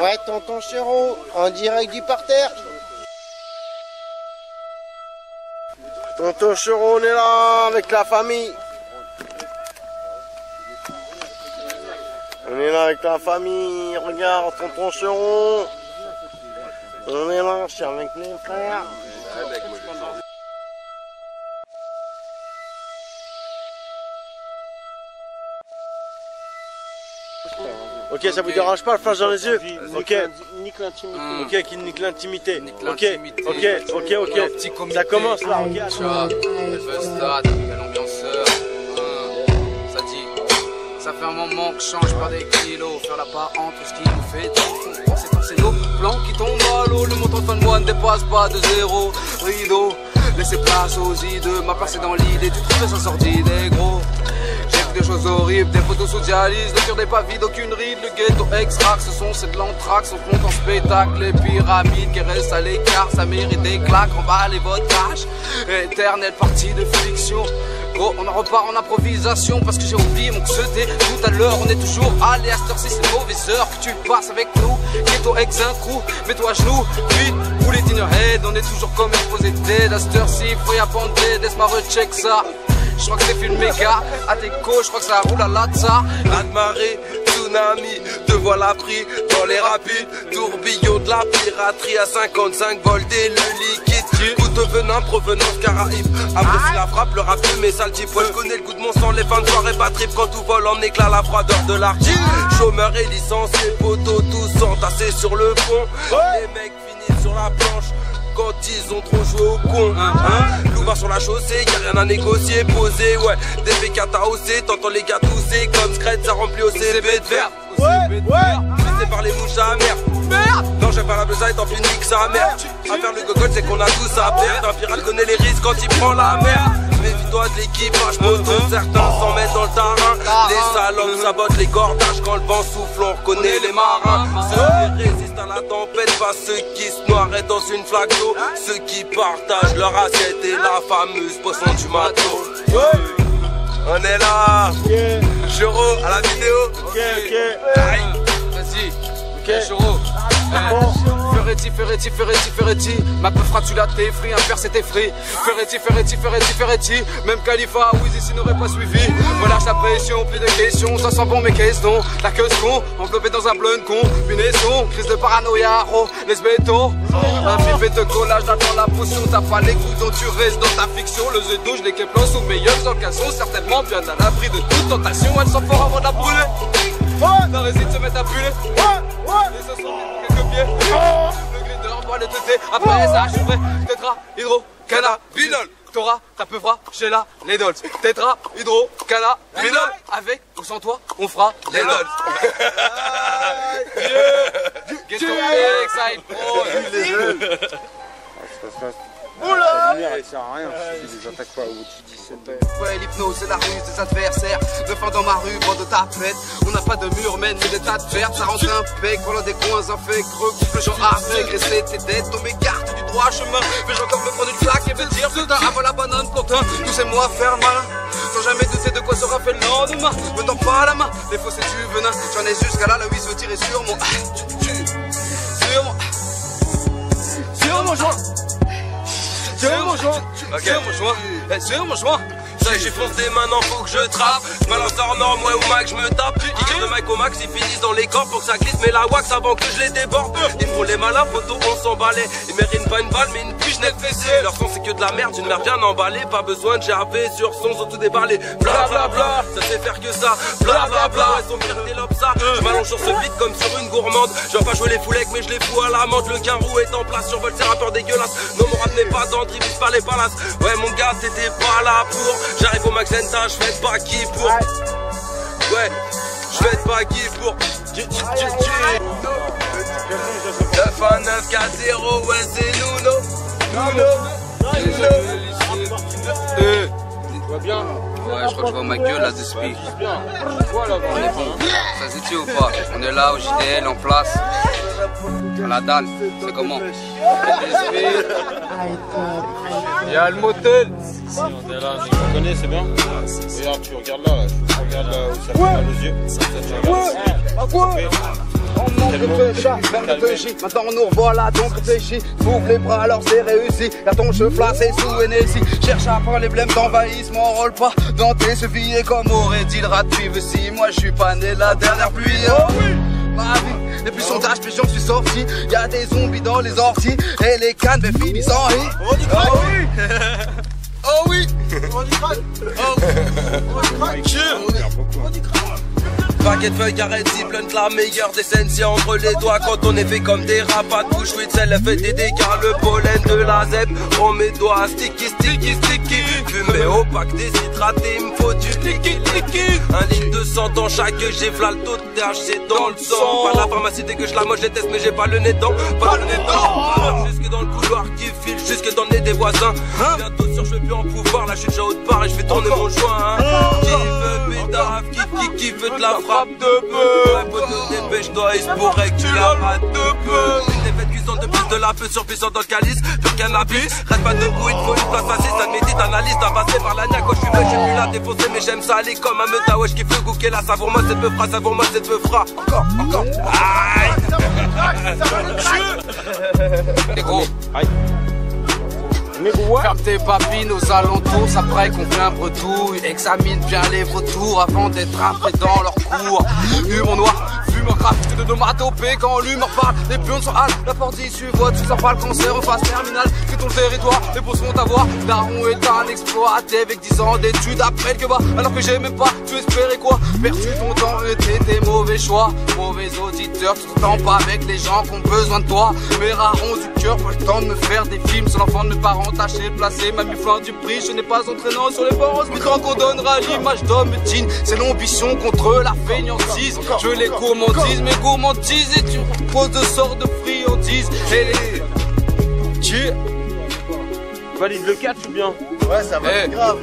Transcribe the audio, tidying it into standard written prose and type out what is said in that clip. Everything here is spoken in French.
Ouais, tonton Chéreau, en direct du parterre. Tonton Chéreau, on est là avec la famille. On est là avec la famille. Regarde, tonton Chéreau. On est là, je suis avec mes frères. Ok, ça vous dérange pas le flash dans les yeux? Ok. Nique l'intimité. Ok, qui nique l'intimité. Ok. Ça commence là, regarde. Bel ambianceur. Ça dit, ça fait un moment que je change par des kilos. Faire la part entre ce qui nous fait tant. C'est nos plans qui tombent à l'eau. Le montant de fin de mois ne dépasse pas de 0. Rideau, laissez place aux idées. Ma place est dans l'idée, tu trouves ça sordide et gros. J'ai des choses horribles, des photos sous dialyse, le cœur n'est pas vide, aucune ride, le ghetto extract, ce son c'est de l'anthrax, on compte en spectacle, les pyramides qui restent à l'écart, ça mérite des claques, emballez votre cash, éternelle partie de fiction. Gros, on en repart en improvisation parce que j'ai oublié mon CD. Tout à l'heure, on est toujours allé à cette heure-ci, c'est une mauvaise heure que tu passes avec nous. Ghetto ex un crew, mets-toi à genoux, puis roule it in your head. On est toujours comme exposé dead à cette heure-ci, faut y abonder, laisse-moi recheck ça. Je crois que c'est filmé méga, à tes côtes, je crois que ça roule à l'atza. Raz de marée, tsunami, te voilà pris dans les rapides. Tourbillon de la piraterie à 55 volts et le liquide. Coup de venin, provenance Caraïbes. Apprécie la frappe, le rap de mes sales types. Ouais, je connais le goût de mon sang, les fins de soirée pas trip. Quand tout vole en éclat, la froideur de l'artiste. Chômeur et licencié, poteaux tous entassés sur le pont. Les mecs finissent sur la planche quand ils ont trop joué au con. Loupard sur la chaussée, y'a rien à négocier, posé, ouais. Des PK taossés, t'entends les gars tousser. Comme Scred, ça remplit au CB de verre. Laissé par les mouches à merde. Non, j'aime pas la besaille, tant pis nique sa mère. À faire le gogol, c'est qu'on a tous à perdre. Un pirate connaît les risques quand il prend la mer. Méfie-toi de l'équipage moto, certains s'en mettent dans le terrain. Les salopes sabotent les cordages quand le vent souffle, on reconnaît les marins. Ceux qui résistent à la tempête, pas ceux qui se noieraient dans une flaque d'eau. Ceux qui partagent leur assiette et la fameuse poisson du matos. On est là, Chéreau à la vidéo. Ok. Vas-y, Chéreau. Ferretti, ma peu tu la t'es free, un père c'était free. Ferretti, même Khalifa, Wiz ici n'aurait pas suivi. Relâche la pression, plus de questions, ça sent bon mais qu'est-ce donc? La queue con, enveloppé dans un blunt combinaison, crise de paranoïa, oh, les bétons. Un pipet de collage, j'attends la potion, t'as pas les coups dont tu restes dans ta fiction. Le Z douche, les képlos sont meilleurs dans le casson, certainement bien à l'abri de toute tentation. Elles sont fortes avant de la brûler. La résine se met à brûler. Et ce sont quelques pieds. Le glitter doit le têter. Après ça, je suis prêt. Tétra, hydro, cannabinol. T'auras, ta peuvra, chez la, les dolls. Tétra, hydro, cannabinol. Avec ou sans toi, on fera les dolls. Ghetto Exile Pro. Oula! Elle sert à rien, tu les attaques pas ou tu dis c'est bête. Ouais, l'hypnose c'est la ruse des adversaires. De fin dans ma rue, bande de tapettes. On n'a pas de mur, mais des tas de vertes. Ça rentre un pec, voilà des coins infects. Regroupe le genre avec, rester tes dettes. Tomber carte du droit chemin. Vais-je encore me prendre une flaque et me dire putain, avant la banane, plantain. Tout c'est moi faire le malin. Sans jamais douter de quoi sera fait le lendemain. Me tends pas la main, les faux c'est du venin. J'en ai jusqu'à là, le 8 veut tirer sur mon. Sur mon joint. Sur mon joint. J'ai foncé maintenant faut que je trappe. Je balance hors norme, ouais au max je me tape. Ils tirent le mic au max, ils finissent dans les corps pour que ça glisse. Mais la wax avant que je les déborde. Ils font les malins, photo on s'emballait. Ils méritent pas une balle mais une puce net fessée. Leur son c'est que de la merde, une merde bien emballée. Pas besoin de gerber sur son, sont tout déballé. Bla bla bla, ça sait faire que ça. Bla bla bla, elles sont pires des lobes ça. Je m'allonge sur ce beat comme sur une gourmande. Je vais pas jouer les foulecs mais je les fous à l'amende. Le carreau est en place, survole ces rappeurs dégueulasses. Non mon rap n'est pas d'entre, ils visent pas les palaces. Ouais mon gars t'étais pas là pour. J'arrive au max Lenta, je fais pas qui pour. Ouais, je fais pas qui pour. 9-1-9-4-0, ouais c'est Nuno. Tu vois bien? Ouais, je crois que je vois ma gueule là de speak. On est bon. Ça se dit ou pas? On est là au JDL en place. À la dalle, c'est comment? Il y a le motel. Si on est là, on connaît, c'est bien. Regarde, tu regardes là, tu regardes là où ça fait mal aux yeux. Ça fait mal. On manque de chat, même de J. Maintenant on nous revoilà, donc réfléchis. Ouvre les bras, alors c'est réussi. Y'a ton cheveu placé sous Hennessy. Cherche à faire les blèmes t'envahissent, m'enrôle pas. Dans tes chevilles comme aurait dit le rat de suivre si. Moi je suis pas né la dernière pluie. Oh oui, ma vie. Depuis sondage, puis j'en suis sorti. Y'a des zombies dans les orties. Et les cannes, mais finissent en riz. Oh du crack. Oh oui. Oh oui. Oh du crack. Oh du crack. Paquet de feuilles, arrête, si blunt, la meilleure des scènes, c'est entre les doigts quand on est fait comme des rapaces, bouche huitzel, elle fait des dégâts, le pollen de la zèbre, prends mes doigts, sticky, sticky, sticky, fumé opaque, déshydraté, il me faut du liquide, liquide, 1 litre de sang dans chaque, j'ai v'là le taux de THC dans le sang, pas la pharmacie dès que je la mange, je teste, mais j'ai pas le nez dedans, pas le nez dedans, jusque dans le couloir qui file, jusque dans le nez des voisins, bientôt sûr, je vais plus en pouvoir, là je suis déjà haute part et je vais tourner mon joint, qui veut pétard, qui veut de la frappe de peu. Ouais, poteau, dépêche-toi, il se pourrait que tu la rates de peu. Une défaite cuisante de plus de la peu surpuissante dans le calice. Pur cannabis, reste pas debout, il te faut une place assise. Ça médite, analyse, t'as passé par la nia. Quand je suis venu, j'ai pu la défoncer, mais j'aime ça aller comme un meta. Ouais, je kiffe le goûter la savoure-moi cette peu fera, savoure-moi cette peu fera. Encore. Aïe. Négro. Aïe. Ferme tes papines aux alentours, après qu'on vient bredouille. Examine bien les vautours avant d'être après dans leur cours. Humour noir, fumeur grave, de nomatopée quand l'humeur parle. Les pions sont hâle, la porte d'issue, vote, tu sors pas le cancer en phase terminale. C'est ton territoire, les beaux seront ta voix. Daron est un exploité avec 10 ans d'études après que va. Alors que j'ai même pas, tu espérais quoi? Perdu ton temps et tes mauvais choix. Mauvais auditeurs, tu t'entends pas avec les gens qui ont besoin de toi. Mais rares ont du cœur, pas le temps de me faire des films sur l'enfant de mes parents. Taché, placé, m'a mis fin du prix. Je n'ai pas entraînant sur les bords. Mais tant qu'on donnera l'image d'homme teen, c'est l'ambition contre la fainéantise. Je veux les gourmandises, mes gourmandises. Et tu proposes de sortes de friandises. Et les... Valide le catch ou bien? Ouais, ça va être grave.